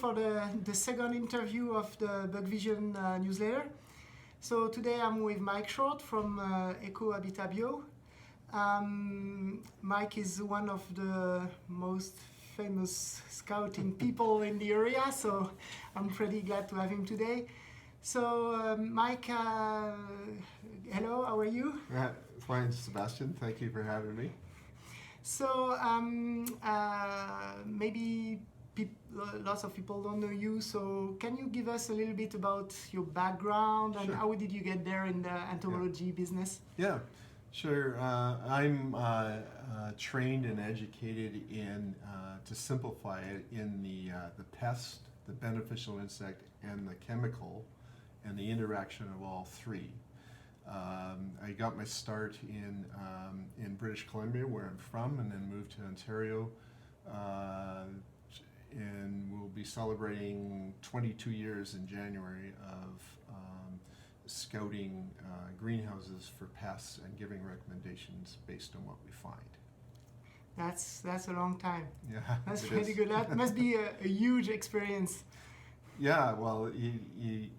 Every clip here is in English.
for the second interview of the BugVision newsletter. So today I'm with Mike Short from Eco Habitat Bio. Mike is one of the most famous scouting people in the area, so I'm pretty glad to have him today. So Mike, hello, how are you? Fine, Sebastian. Thank you for having me. So maybe lots of people don't know you, so can you give us a little bit about your background and how did you get there in the entomology business? Yeah, sure. I'm trained and educated in, to simplify it, in the pest, the beneficial insect, and the chemical, and the interaction of all three. I got my start in British Columbia, where I'm from, and then moved to Ontario, and we'll be celebrating 22 years in January of scouting greenhouses for pests and giving recommendations based on what we find. That's a long time. Yeah, that's pretty good. That must be a huge experience. Yeah, well, you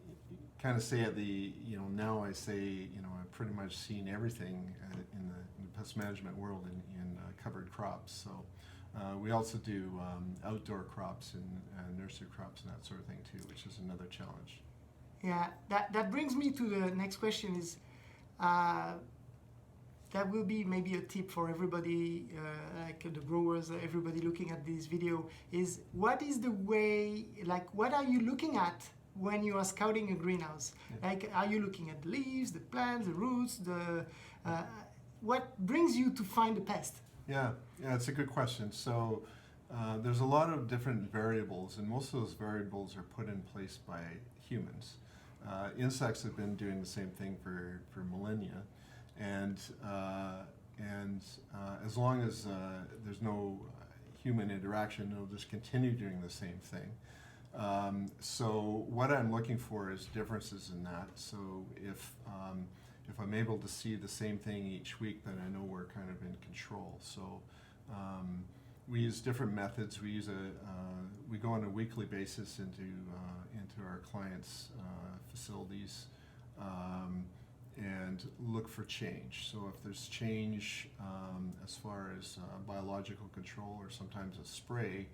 kind of say at the, now I say, I've pretty much seen everything in the pest management world in covered crops. So we also do outdoor crops and nursery crops and that sort of thing too, which is another challenge. Yeah, that brings me to the next question is, that will be maybe a tip for everybody, like the growers, everybody looking at this video, is what is the way, like what are you looking at when you are scouting a greenhouse? Yeah. Like, are you looking at the leaves, the plants, the roots, what brings you to find the pest? Yeah, it's a good question. So there's a lot of different variables, and most of those variables are put in place by humans. Insects have been doing the same thing for millennia, and as long as there's no human interaction, it'll just continue doing the same thing. So what I'm looking for is differences in that. So if I'm able to see the same thing each week, then I know we're kind of in control. So we use different methods. We go on a weekly basis into our clients' facilities and look for change. So if there's change as far as biological control or sometimes a spray,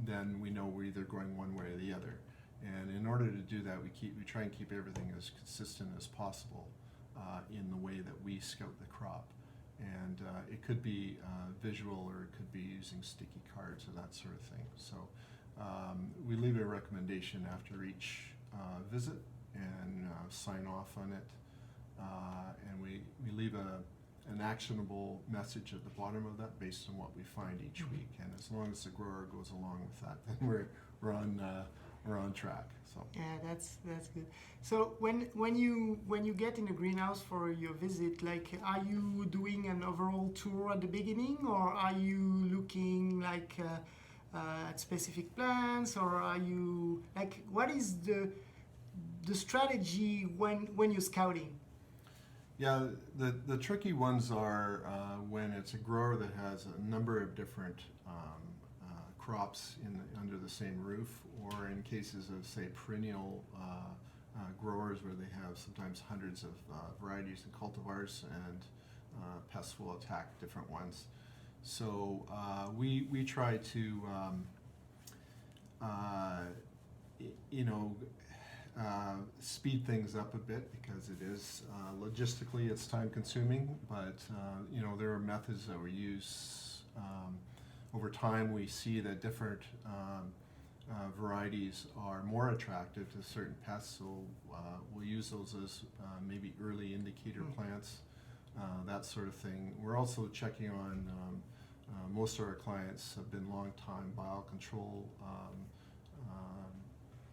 then we know we're either going one way or the other. And in order to do that, we try and keep everything as consistent as possible in the way that we scout the crop. And it could be visual, or it could be using sticky cards or that sort of thing. So we leave a recommendation after each visit and sign off on it. And we leave an actionable message at the bottom of that based on what we find each week. And as long as the grower goes along with that, then we're on track. So yeah, that's good. So when you get in a greenhouse for your visit, like, are you doing an overall tour at the beginning, or are you looking like at specific plants, or are you like, what is the strategy when you're scouting? Yeah, the tricky ones are when it's a grower that has a number of different crops under the same roof, or in cases of, say, perennial growers where they have sometimes hundreds of varieties and cultivars, and pests will attack different ones. So we try to speed things up a bit, because it is logistically it's time consuming, but there are methods that we use. Over time we see that different varieties are more attractive to certain pests, so we'll use those as maybe early indicator plants, that sort of thing. We're also checking on, most of our clients have been long-time biocontrol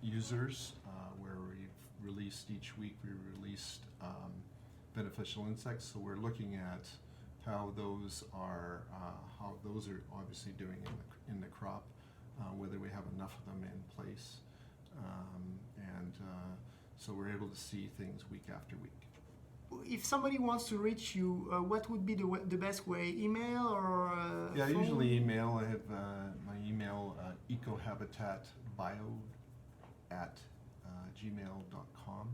users, where we've released each week, we released beneficial insects, so we're looking at how those are obviously doing in the crop, whether we have enough of them in place, and so we're able to see things week after week. If somebody wants to reach you, what would be the best way? Email or yeah, phone? Usually email. I have my email at ecohabitatbio@gmail.com.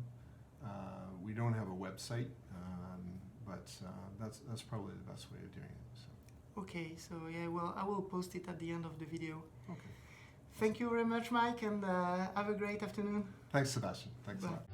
We don't have a website, but that's probably the best way of doing it. So. Okay, so yeah, well, I will post it at the end of the video. Okay. Thank you very much, Mike, and have a great afternoon. Thanks, Sebastian. Thanks Bye. a lot.